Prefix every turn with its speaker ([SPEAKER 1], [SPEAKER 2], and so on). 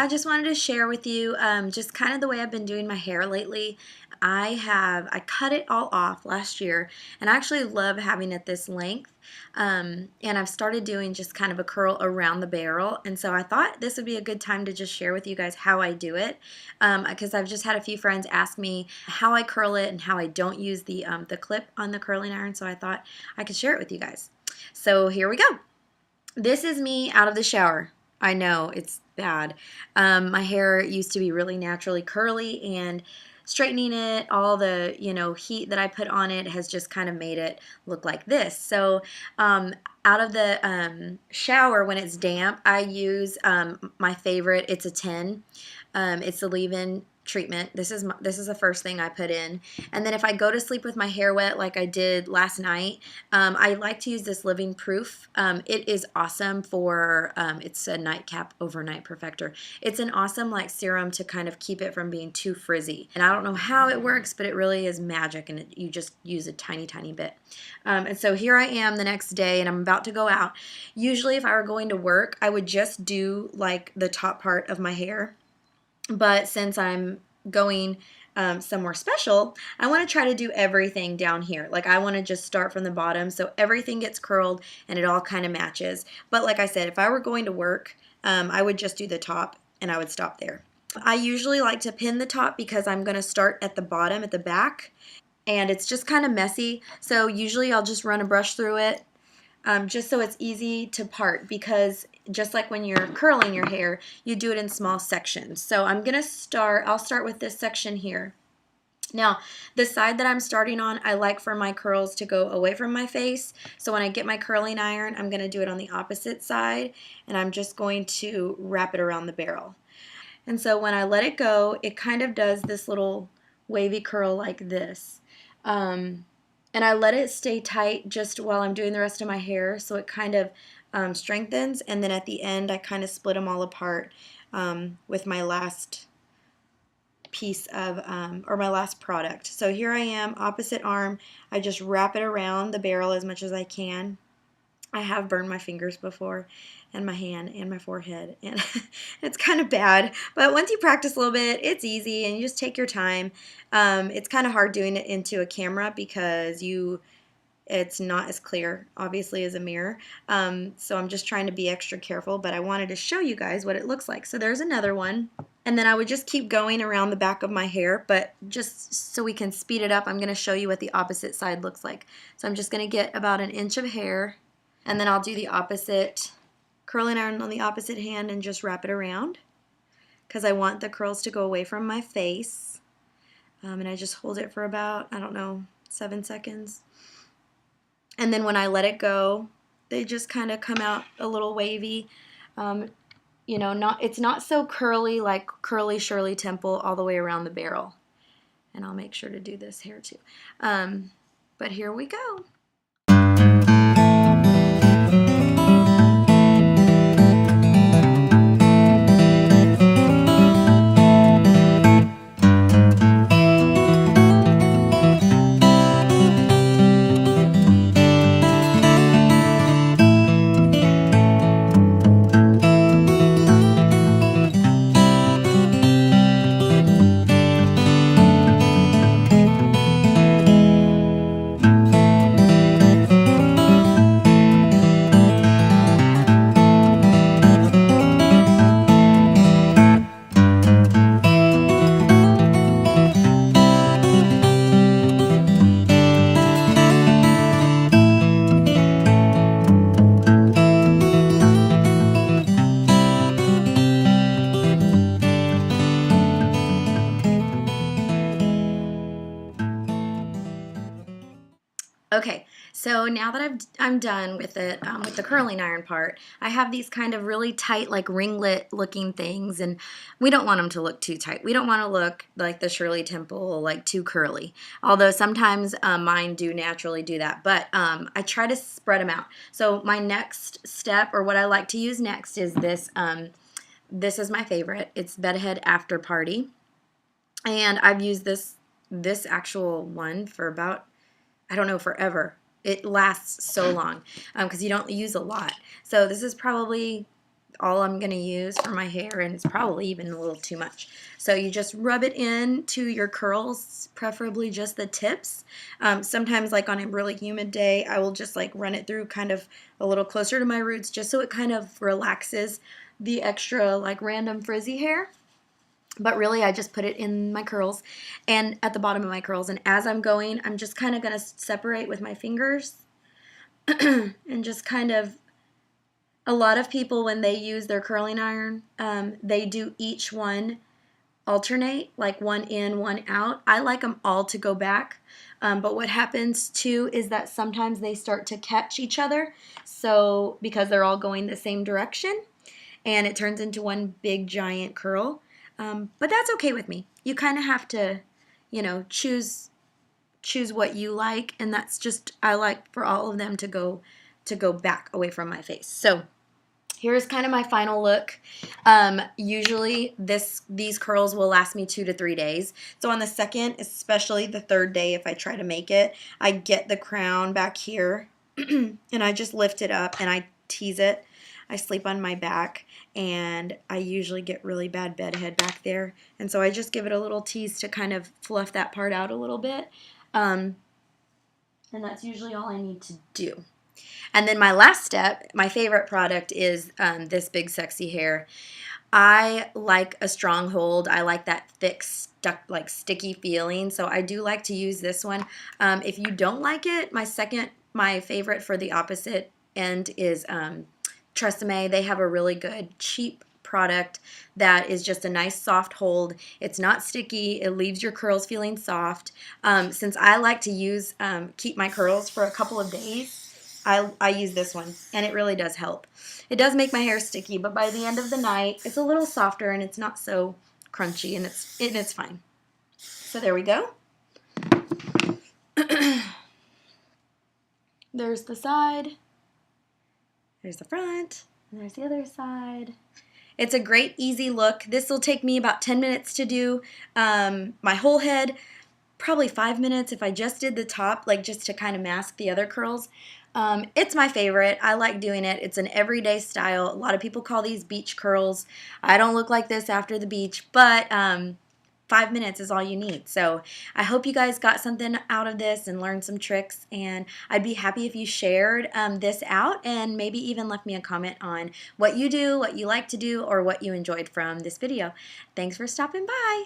[SPEAKER 1] I just wanted to share with you just kind of the way I've been doing my hair lately. I cut it all off last year, and I actually love having it this length. And I've started doing just kind of a curl around the barrel, and so I thought this would be a good time to just share with you guys how I do it, because I've just had a few friends ask me how I curl it and how I don't use the clip on the curling iron, so I thought I could share it with you guys. So here we go. This is me out of the shower. I know, it's bad. My hair used to be really naturally curly, and straightening it, all the, heat that I put on it has just kind of made it look like this. So out of the shower when it's damp, I use my favorite. It's a 10. It's the leave-in treatment. This is the first thing I put in, and then if I go to sleep with my hair wet like I did last night, I like to use this Living Proof. It is awesome for it's a nightcap overnight perfector. It's an awesome like serum to kind of keep it from being too frizzy, and I don't know how it works, but it really is magic, and you just use a tiny bit. And so here I am the next day, and I'm about to go out. Usually if I were going to work, I would just do like the top part of my hair. But since I'm going somewhere special, I want to try to do everything down here. Like I want to just start from the bottom so everything gets curled and it all kind of matches. But like I said, if I were going to work, I would just do the top and I would stop there. I usually like to pin the top because I'm going to start at the bottom, at the back, and it's just kind of messy. So usually I'll just run a brush through it. Just so it's easy to part, because just like when you're curling your hair, you do it in small sections. So I'll start with this section here. Now, the side that I'm starting on, I like for my curls to go away from my face. So when I get my curling iron, I'm going to do it on the opposite side, and I'm just going to wrap it around the barrel. And so when I let it go, it kind of does this little wavy curl like this. And I let it stay tight just while I'm doing the rest of my hair, so it kind of strengthens, and then at the end I kind of split them all apart with my last piece of, or my last product. So here I am, opposite arm. I just wrap it around the barrel as much as I can. I have burned my fingers before, and my hand and my forehead, and it's kind of bad, but once you practice a little bit, it's easy, and you just take your time. It's kind of hard doing it into a camera because it's not as clear, obviously, as a mirror, so I'm just trying to be extra careful, but I wanted to show you guys what it looks like. So there's another one, and then I would just keep going around the back of my hair, but just so we can speed it up, I'm going to show you what the opposite side looks like. So I'm just going to get about an inch of hair, and then I'll do the opposite curling iron on the opposite hand and just wrap it around because I want the curls to go away from my face. And I just hold it for about, I don't know, 7 seconds. And then when I let it go, they just kind of come out a little wavy. It's not so curly like Curly Shirley Temple all the way around the barrel. And I'll make sure to do this hair too. But here we go. Okay, so now that I'm done with it, with the curling iron part, I have these kind of really tight, like ringlet looking things, and we don't want them to look too tight. We don't want to look like the Shirley Temple, like too curly, although sometimes mine do naturally do that, but I try to spread them out. So my next step, or what I like to use next, is this. This is my favorite. It's Bedhead After Party, and I've used this actual one for about, I don't know, forever. It lasts so long because you don't use a lot. So this is probably all I'm going to use for my hair, and it's probably even a little too much. So you just rub it into your curls, preferably just the tips. Sometimes, like on a really humid day, I will just like run it through kind of a little closer to my roots, just so it kind of relaxes the extra like random frizzy hair. But really, I just put it in my curls and at the bottom of my curls. And as I'm going, I'm just kind of going to separate with my fingers and just kind of, a lot of people, when they use their curling iron, they do each one alternate, like one in, one out. I like them all to go back. But what happens too is that sometimes they start to catch each other. So because they're all going the same direction, and it turns into one big giant curl. But that's okay with me. You kind of have to, choose what you like, and that's just, I like for all of them to go back away from my face. So here's kind of my final look. Usually these curls will last me 2 to 3 days. So on the second, especially the third day, if I try to make it, I get the crown back here and I just lift it up and I tease it. I sleep on my back, and I usually get really bad bedhead back there. And so I just give it a little tease to kind of fluff that part out a little bit. And that's usually all I need to do. And then my last step, my favorite product, is this Big Sexy Hair. I like a strong hold. I like that thick, like sticky feeling. So I do like to use this one. If you don't like it, my favorite for the opposite end is Tresemme. They have a really good, cheap product that is just a nice soft hold. It's not sticky. It leaves your curls feeling soft. Since I like to keep my curls for a couple of days, I use this one, and it really does help. It does make my hair sticky, but by the end of the night, it's a little softer and it's not so crunchy, and it's fine. So there we go. There's the side. There's the front. And there's the other side. It's a great, easy look. This will take me about 10 minutes to do. My whole head, probably 5 minutes if I just did the top, like just to kind of mask the other curls. It's my favorite. I like doing it. It's an everyday style. A lot of people call these beach curls. I don't look like this after the beach, but 5 minutes is all you need. So I hope you guys got something out of this and learned some tricks, and I'd be happy if you shared this out and maybe even left me a comment on what you do, what you like to do, or what you enjoyed from this video. Thanks for stopping by.